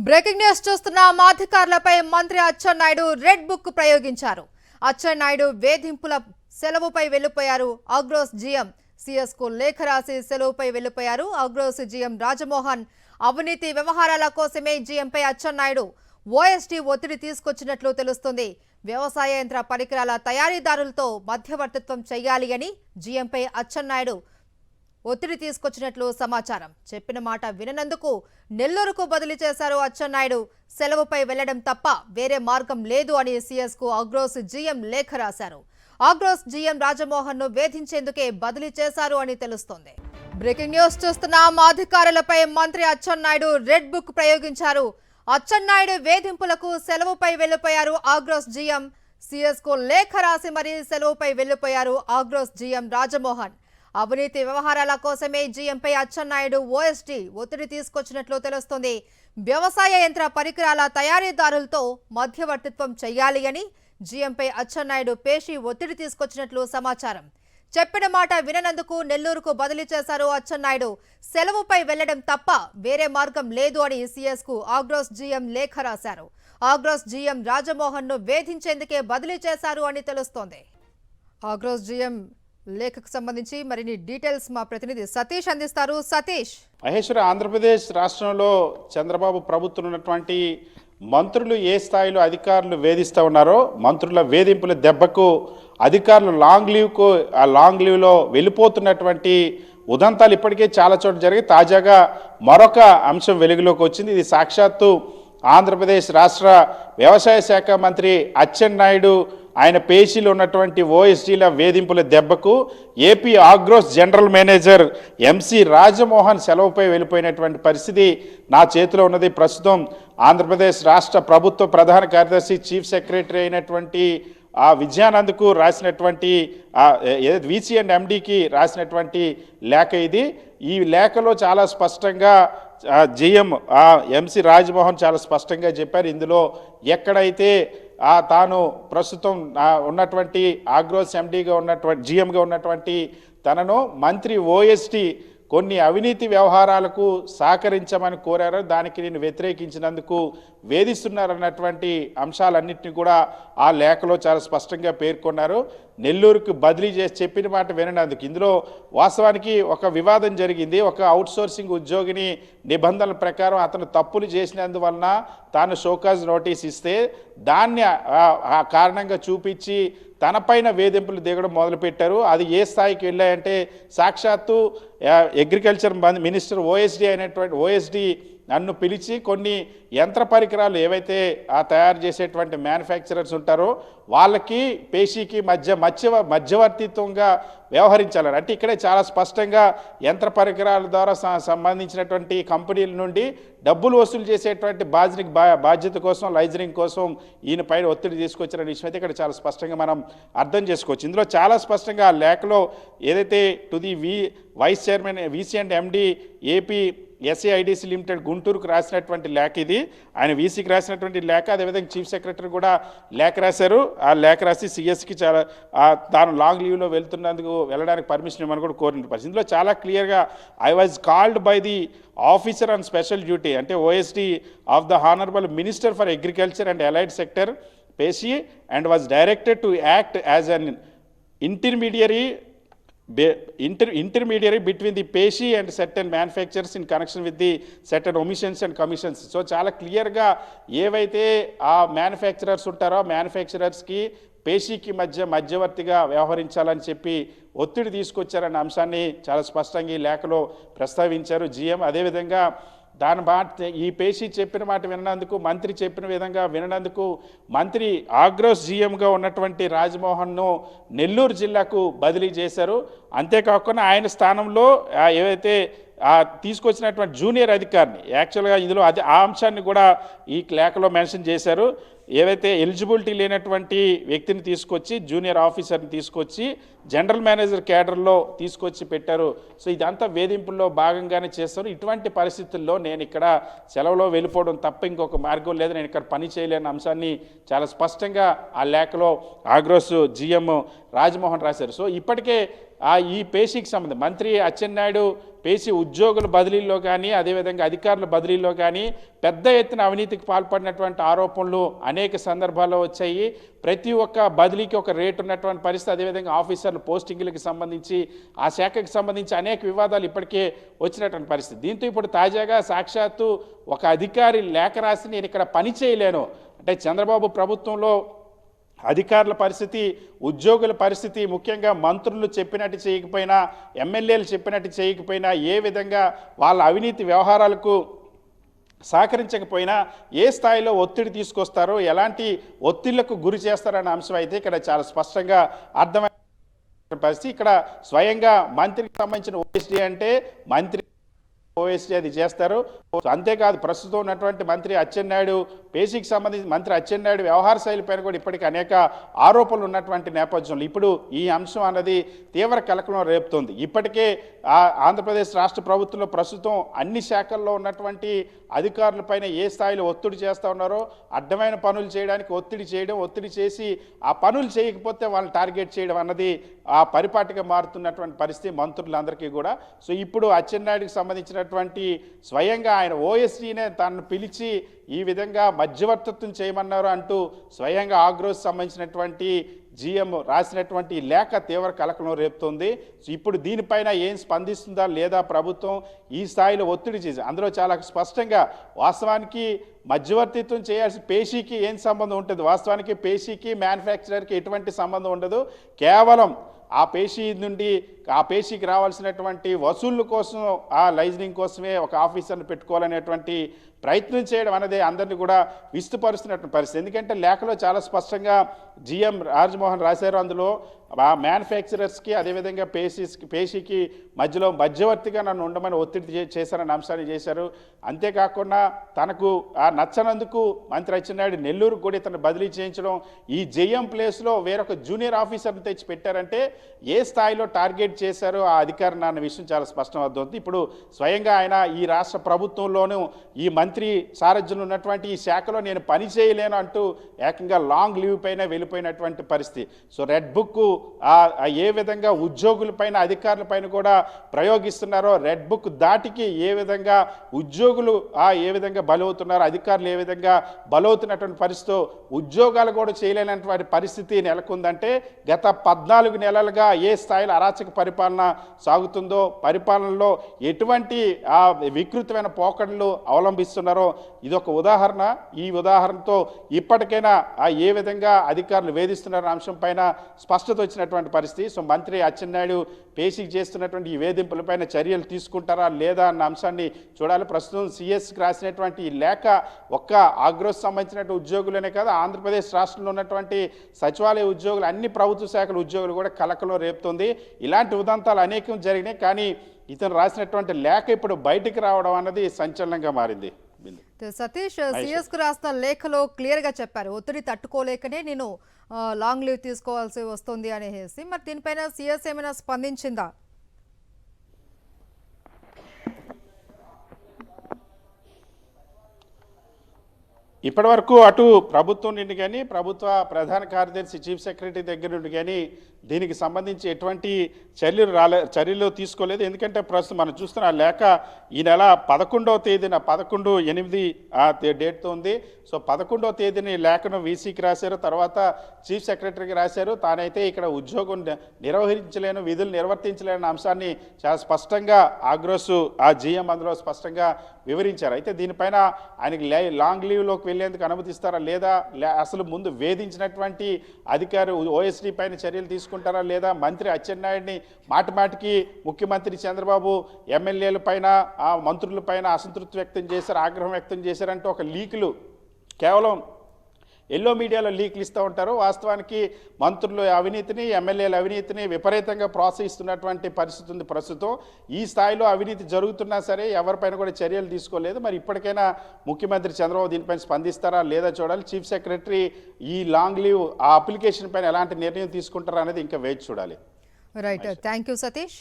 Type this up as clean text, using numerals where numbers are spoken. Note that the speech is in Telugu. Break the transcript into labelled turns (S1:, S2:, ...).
S1: బ్రేకింగ్ న్యూస్ చూస్తున్న అధికారులపై మంత్రి అచ్చెన్నాయుడు రెడ్ బుక్ ప్రయోగించారు. అచ్చెన్నాయుడు వేధింపుల సెలవుపై వెళ్లిపోయారు. ఆగ్రోస్ జీఎం సిఎస్ కు లేఖ రాసి సెలవుపై వెళ్లిపోయారు. ఆగ్రోస్ జీఎం రాజమోహన్ అవినీతి వ్యవహారాల కోసమే జీఎంపై అచ్చెన్నాయుడు ఓఎస్టీ ఒత్తిడి తీసుకొచ్చినట్లు తెలుస్తుంది. వ్యవసాయ యంత్ర పరికరాల తయారీదారులతో మధ్యవర్తిత్వం చేయాలి అని జీఎంపై అచ్చెన్నాయుడు ఒత్తిడి తీసుకొచ్చినట్లు సమాచారం. చెప్పిన మాట విననందుకు నెల్లూరుకు బదిలీ చేశారు అచ్చెన్నాయుడు. సెలవుపై వెళ్లడం తప్ప వేరే మార్గం లేదు అని సీఎస్ కు ఆగ్రోస్ జీఎం లేఖ రాశారు. ఆగ్రోస్ జీఎం రాజమోహన్ ను వేధించేందుకే బదిలీ చేశారు అని తెలుస్తోంది. బ్రేకింగ్ న్యూస్ చూస్తున్న అధికారులపై మంత్రి అచ్చెన్నాయుడు రెడ్ బుక్ ప్రయోగించారు. అచ్చెన్నాయుడు వేధింపులకు సెలవుపై వెళ్లిపోయారు. ఆగ్రోస్ జీఎం సీఎస్ కు లేఖ రాసి మరీ సెలవుపై వెళ్లిపోయారు. ఆగ్రోస్ జీఎం రాజమోహన్ అవినీతి వ్యవహారాల కోసమే జీఎంపై అచ్చెన్నాయుడు ఓఎస్టీ ఒత్తిడి తీసుకొచ్చినట్లు తెలుస్తోంది. వ్యవసాయ యంత్ర పరికరాల తయారీదారులతో మధ్యవర్తిత్వం చేయాలి అని జీఎంపై అచ్చెన్నాయుడు పేషి ఒత్తిడి తీసుకొచ్చినట్లు సమాచారం. చెప్పిన మాట విననందుకు నెల్లూరుకు బదిలీ చేశారు అచ్చెన్నాయుడు. సెలవుపై వెళ్లడం తప్ప వేరే మార్గం లేదు అని సీఎస్ కు ఆగ్రోస్ జీఎం లేఖ రాశారు. ఆగ్రోస్ జీఎం రాజమోహన్ ను వేధించేందుకే బదిలీ చేశారు అని తెలుస్తోంది. ఆగ్రోస్ జీఎం లేఖకు సంబంధించి మరిన్ని డీటెయిల్స్ మా ప్రతినిధి సతీష్ అందిస్తారు. సతీష్,
S2: మహేశ్వరి, ఆంధ్రప్రదేశ్ రాష్ట్రంలో చంద్రబాబు ప్రభుత్వం ఉన్నటువంటి మంత్రులు ఏ స్థాయిలో అధికారులు వేధిస్తూ ఉన్నారో, మంత్రుల వేధింపుల దెబ్బకు అధికారులు లాంగ్ లీవ్లో వెళ్ళిపోతున్నటువంటి ఉదంతాలు ఇప్పటికే చాలా చోట్ల జరిగి తాజాగా మరొక అంశం వెలుగులోకి వచ్చింది. ఇది సాక్షాత్తు ఆంధ్రప్రదేశ్ రాష్ట్ర వ్యవసాయ శాఖ మంత్రి అచ్చెన్నాయుడు ఆయన పేషీలో ఉన్నటువంటి ఓఎస్డీల వేధింపుల దెబ్బకు AP Agros general manager MC Rajamohan సెలవుపై వెళ్ళిపోయినటువంటి పరిస్థితి నా చేతిలో ఉన్నది. ప్రస్తుతం ఆంధ్రప్రదేశ్ రాష్ట్ర ప్రభుత్వ ప్రధాన కార్యదర్శి చీఫ్ సెక్రటరీ అయినటువంటి విజయానంద్కు రాసినటువంటి వీసీ అండ్ ఎండీకి రాసినటువంటి లేఖ ఇది. ఈ లేఖలో చాలా స్పష్టంగా జీఎం ఎంసీ రాజమోహన్ చాలా స్పష్టంగా చెప్పారు. ఇందులో ఎక్కడైతే తాను ప్రస్తుతం ఉన్నటువంటి ఆగ్రోస్ ఎండీగా ఉన్నటువంటి జీఎంగా ఉన్నటువంటి తనను మంత్రి ఓఎస్టీ కొన్ని అవినీతి వ్యవహారాలకు సహకరించమని కోరారో దానికి నేను వ్యతిరేకించినందుకు వేధిస్తున్నారన్నటువంటి అంశాలన్నింటినీ కూడా ఆ లేఖలో చాలా స్పష్టంగా పేర్కొన్నారు. నెల్లూరుకు బదిలీ చేసి చెప్పిన మాట విననందుకు. ఇందులో వాస్తవానికి ఒక వివాదం జరిగింది. ఒక అవుట్సోర్సింగ్ ఉద్యోగిని నిబంధనల ప్రకారం అతను తప్పులు చేసినందువలన తాను షోకాజ్ నోటీస్ ఇస్తే దాన్ని ఆ కారణంగా చూపించి తనపైన వేధింపులు దిగడం మొదలుపెట్టారు. అది ఏ స్థాయికి వెళ్ళాయంటే సాక్షాత్తు అగ్రికల్చర్ మినిస్టర్ ఓఎస్డీ నన్ను పిలిచి కొన్ని యంత్ర పరికరాలు ఏవైతే తయారు చేసేటువంటి మ్యానుఫ్యాక్చరర్స్ ఉంటారో వాళ్ళకి పేషీకి మధ్యవర్తిత్వంగా వ్యవహరించాలని, అంటే ఇక్కడే చాలా స్పష్టంగా యంత్ర పరికరాల ద్వారా సంబంధించినటువంటి కంపెనీల నుండి డబ్బులు వసూలు చేసేటువంటి బాధ్యత కోసం, లైజరింగ్ కోసం ఈయన పైన ఒత్తిడి తీసుకొచ్చిన విషయం అయితే ఇక్కడ చాలా స్పష్టంగా మనం అర్థం చేసుకోవచ్చు. ఇందులో చాలా స్పష్టంగా ఆ లేఖలో ఏదైతే to the vice chairman VC and MD AP SAIDC limited గుంటూరుకు రాసినటువంటి లేఖ ఇది. ఆయన వీసీకి రాసినటువంటి లేఖ, అదేవిధంగా చీఫ్ సెక్రటరీ కూడా లేఖ రాశారు. ఆ లేఖ రాసి సిఎస్కి చాలా తాను లాంగ్ లీవ్లో వెళ్ళడానికి పర్మిషన్ ఇవ్వమని కూడా కోరిన పరిస్థితి. ఇందులో చాలా క్లియర్గా I was called by the officer on special duty అంటే OSD of the honourable minister for agriculture and allied sector పేషీ and was directed to act as an intermediary between the payee and certain manufacturers in connection with the certain omissions and commissions. So చాలా క్లియర్గా ఏవైతే ఆ మ్యానుఫ్యాక్చరర్స్ ఉంటారో ఆ మ్యానుఫ్యాక్చరర్స్కి పేషీకి మధ్యవర్తిగా వ్యవహరించాలని చెప్పి ఒత్తిడి తీసుకొచ్చారన్న అంశాన్ని చాలా స్పష్టంగా ఈ లేఖలో ప్రస్తావించారు జీఎం. అదేవిధంగా ఈ పేషీ చెప్పిన మాట వినందుకు, మంత్రి చెప్పిన విధంగా వినందుకు మంత్రి ఆగ్రోస్ జీఎంగా ఉన్నటువంటి రాజమోహన్ను నెల్లూరు జిల్లాకు బదిలీ చేశారు. అంతేకాకుండా ఆయన స్థానంలో ఏవైతే తీసుకొచ్చినటువంటి జూనియర్ అధికారిని, యాక్చువల్గా ఇందులో ఆ అంశాన్ని కూడా ఈ లేఖలో మెన్షన్ చేశారు. ఏవైతే ఎలిజిబిలిటీ లేనటువంటి వ్యక్తిని తీసుకొచ్చి జూనియర్ ఆఫీసర్ని తీసుకొచ్చి జనరల్ మేనేజర్ క్యాడర్లో తీసుకొచ్చి పెట్టారు. సో ఇదంతా వేధింపుల్లో భాగంగానే చేస్తారు. ఇటువంటి పరిస్థితుల్లో నేను ఇక్కడ సెలవులో వెళ్ళిపోవడం తప్ప ఇంకొక మార్గం లేదు, నేను ఇక్కడ పని చేయలేని అంశాన్ని చాలా స్పష్టంగా ఆ లేఖలో ఆగ్రోస్ జీఎం రాజమోహన్ రాశారు. సో ఇప్పటికే ఈ పేషీకి సంబంధించి మంత్రి అచ్చెన్నాయుడు పేషీ ఉద్యోగుల బదిలీల్లో కానీ అదేవిధంగా అధికారుల బదిలీల్లో కానీ పెద్ద ఎత్తున అవినీతికి పాల్పడినటువంటి ఆరోపణలు అనేక సందర్భాల్లో వచ్చాయి. ప్రతి ఒక్క బదిలీకి ఒక రేటు ఉన్నటువంటి పరిస్థితి, అదేవిధంగా ఆఫీసర్ల పోస్టింగ్లకు సంబంధించి ఆ శాఖకి సంబంధించి అనేక వివాదాలు ఇప్పటికే వచ్చినటువంటి పరిస్థితి. దీంతో ఇప్పుడు తాజాగా సాక్షాత్తు ఒక అధికారి లేఖ రాసి నేను ఇక్కడ పని చేయలేను అంటే చంద్రబాబు ప్రభుత్వంలో అధికారుల పరిస్థితి, ఉద్యోగుల పరిస్థితి, ముఖ్యంగా మంత్రులు చెప్పినట్టు చేయకపోయినా, ఎమ్మెల్యేలు చెప్పినట్టు చేయకపోయినా, ఏ విధంగా వాళ్ళ అవినీతి వ్యవహారాలకు సహకరించకపోయినా ఏ స్థాయిలో ఒత్తిడి తీసుకొస్తారో, ఎలాంటి ఒత్తిళ్లకు గురి చేస్తారన్న అంశం అయితే ఇక్కడ చాలా స్పష్టంగా అర్థమైన పరిస్థితి. ఇక్కడ స్వయంగా మంత్రికి సంబంధించిన ఓఎస్డీ అంటే మంత్రి ఓఎస్డీ అది చేస్తారు. అంతేకాదు ప్రస్తుతం ఉన్నటువంటి మంత్రి అచ్చెన్నాయుడు పేషీకి సంబంధించి మంత్రి అచ్చెన్నాయుడు వ్యవహార శైలిపైన కూడా ఇప్పటికీ అనేక ఆరోపణలు ఉన్నటువంటి నేపథ్యంలో ఇప్పుడు ఈ అంశం అన్నది తీవ్ర కలకలం రేపుతోంది. ఇప్పటికే ఆంధ్రప్రదేశ్ రాష్ట్ర ప్రభుత్వంలో ప్రస్తుతం అన్ని శాఖల్లో ఉన్నటువంటి అధికారులపైన ఏ స్థాయిలో ఒత్తిడి చేస్తూ ఉన్నారో, అడ్డమైన పనులు చేయడానికి ఒత్తిడి చేసి ఆ పనులు చేయకపోతే వాళ్ళని టార్గెట్ చేయడం అన్నది ఆ పరిపాటిగా మారుతున్నటువంటి పరిస్థితి మంత్రులందరికీ కూడా. సో ఇప్పుడు అచ్చెన్నాయుడికి సంబంధించినటువంటి స్వయంగా ఆయన ఓఎస్డీనే తనను పిలిచి ఈ విధంగా మధ్యవర్తిత్వం చేయమన్నారు అంటూ స్వయంగా ఆగ్రోస్ సంబంధించినటువంటి జీఎం రాసినటువంటి లేఖ తీవ్ర కలకలం రేపుతోంది. సో ఇప్పుడు దీనిపైన ఏం స్పందిస్తుందా లేదా ప్రభుత్వం ఈ స్థాయిలో ఒత్తిడి చేసి, అందులో చాలా స్పష్టంగా వాస్తవానికి మధ్యవర్తిత్వం చేయాల్సి పేషీకి ఏం సంబంధం ఉంటుంది, వాస్తవానికి పేషీకి మ్యానుఫ్యాక్చరర్కి ఎటువంటి సంబంధం ఉండదు. కేవలం ఆ పేషీ నుండి ఆ పేషీకి రావాల్సినటువంటి వసూళ్ల కోసం, ఆ లైజనింగ్ కోసమే ఒక ఆఫీసర్ని పెట్టుకోవాలనేటువంటి ప్రయత్నం చేయడం అనేది అందరినీ కూడా విస్తుపరుస్తున్నటువంటి పరిస్థితి. ఎందుకంటే లేఖలో చాలా స్పష్టంగా జిఎం రాజ్మోహన్ రాశారు. అందులో ఆ మ్యానుఫ్యాక్చరర్స్కి అదేవిధంగా పేషీకి మధ్యలో మధ్యవర్తిగా నన్ను ఉండమని ఒత్తిడి చేశారని అంశాన్ని చేశారు. అంతేకాకుండా తనకు ఆ నచ్చనందుకు మంత్రి అచ్చెన్నాయుడు నెల్లూరు కూడా ఇతను బదిలీ చేయించడం, ఈ జేఎం ప్లేస్లో వేరొక జూనియర్ ఆఫీసర్ని తెచ్చి పెట్టారంటే ఏ స్థాయిలో టార్గెట్ చేశారో ఆ అధికారిని అన్న విషయం చాలా స్పష్టం అవుతుంది. ఇప్పుడు స్వయంగా ఆయన ఈ రాష్ట్ర ప్రభుత్వంలోనూ ఈ మంత్రి సారథ్యంలో ఉన్నటువంటి ఈ శాఖలో నేను పని చేయలేను అంటూ ఏకంగా లాంగ్ లీవ్ పైన వెళ్ళిపోయినటువంటి పరిస్థితి. సో రెడ్ బుక్ ఏ విధంగా ఉద్యోగులపైన అధికారులపైన కూడా ప్రయోగిస్తున్నారో, రెడ్ బుక్ దాటికి ఏ విధంగా ఉద్యోగులు ఏ విధంగా బలవుతున్నారో, అధికారులు ఏ విధంగా బలవుతున్నటువంటి పరిస్థితితో ఉద్యోగాలు కూడా చేయలేనటువంటి పరిస్థితి నెలకొందంటే గత 14 నెలలుగా ఏ స్థాయిలో అరాచక పరిపాలన సాగుతుందో, పరిపాలనలో ఎటువంటి వికృతమైన పోకడలు అవలంబిస్తున్నారో ఇదొక ఉదాహరణ. ఈ ఉదాహరణతో ఇప్పటికైనా ఏ విధంగా అధికారులు వేధిస్తున్నారన్న అంశం పైన స్పష్టత వచ్చినటువంటి పరిస్థితి. సో మంత్రి అచ్చెన్నాయుడు పేషీకి చేస్తున్నటువంటి ఈ వేధింపులపైన చర్యలు తీసుకుంటారా లేదా అన్న అంశాన్ని చూడాలి. ప్రస్తుతం సిఎస్కి రాసినటువంటి ఈ లేఖ ఒక్క ఆగ్రోస్ సంబంధించినటువంటి ఉద్యోగులనే కాదు, ఆంధ్రప్రదేశ్ రాష్ట్రంలో ఉన్నటువంటి సచివాలయ ఉద్యోగులు, అన్ని ప్రభుత్వ శాఖల ఉద్యోగులు కూడా కలకలం రేపుతుంది. ఇలాంటి ఉదంతాలు అనేకం జరిగినాయి. కానీ ఇతను రాసినటువంటి లేఖ ఇప్పుడు బయటికి రావడం అన్నది సంచలనంగా మారింది.
S1: సతీష్, సిఎస్ కు రాసిన లేఖలో క్లియర్ గా చెప్పారు, ఒత్తిడి తట్టుకోలేకనే నేను లాంగ్ లీవ్ తీసుకోవాల్సి వస్తుంది అనేసి. మరి దీనిపైన సిఎస్ ఏమైనా స్పందించిందా?
S2: ఇప్పటి వరకు అటు ప్రభుత్వం నుండి కానీ, ప్రభుత్వ ప్రధాన కార్యదర్శి చీఫ్ సెక్రటరీ దగ్గర నుండి కానీ దీనికి సంబంధించి ఎటువంటి చర్యలు తీసుకోలేదు. ఎందుకంటే ప్రస్తుతం మనం చూస్తున్న లేఖ ఈ నెల 11వ తేదీన 11/8 డేట్తో ఉంది. సో 11వ తేదీని లేఖను వీసీకి రాశారు, తర్వాత చీఫ్ సెక్రటరీకి రాశారు. తానైతే ఇక్కడ ఉద్యోగం నిర్వహించలేను, విధులు నిర్వర్తించలేని అంశాన్ని చాలా స్పష్టంగా ఆగ్రోస్ జీఎం అందులో స్పష్టంగా వివరించారు. అయితే దీనిపైన ఆయనకి లాంగ్ లీవ్లోకి వెళ్లేందుకు అనుమతిస్తారా లేదా, అసలు ముందు వేధించినటువంటి అధికారి ఓఎస్డీ పైన చర్యలు తీసుకుంటారా లేదా, మంత్రి అచ్చెన్నాయుడిని మాటిమాటికి ముఖ్యమంత్రి చంద్రబాబు ఎమ్మెల్యేల పైన మంత్రుల పైన అసంతృప్తి వ్యక్తం చేశారు, ఆగ్రహం వ్యక్తం చేశారంటూ ఒక లీకులు కేవలం ఎల్లో మీడియాలో లీకులు ఇస్తూ ఉంటారు. వాస్తవానికి మంత్రులు అవినీతిని, ఎమ్మెల్యేల అవినీతిని విపరీతంగా ప్రోత్సహిస్తున్నటువంటి పరిస్థితి ఉంది ప్రస్తుతం. ఈ స్థాయిలో అవినీతి జరుగుతున్నా సరే ఎవరిపైన కూడా చర్యలు తీసుకోలేదు. మరి ఇప్పటికైనా ముఖ్యమంత్రి చంద్రబాబు దీనిపైన స్పందిస్తారా లేదా చూడాలి. చీఫ్ సెక్రటరీ ఈ లాంగ్ లీవ్ అప్లికేషన్ పైన ఎలాంటి నిర్ణయం తీసుకుంటారా అనేది ఇంకా వేచి చూడాలి.
S1: Right, thank you Satish.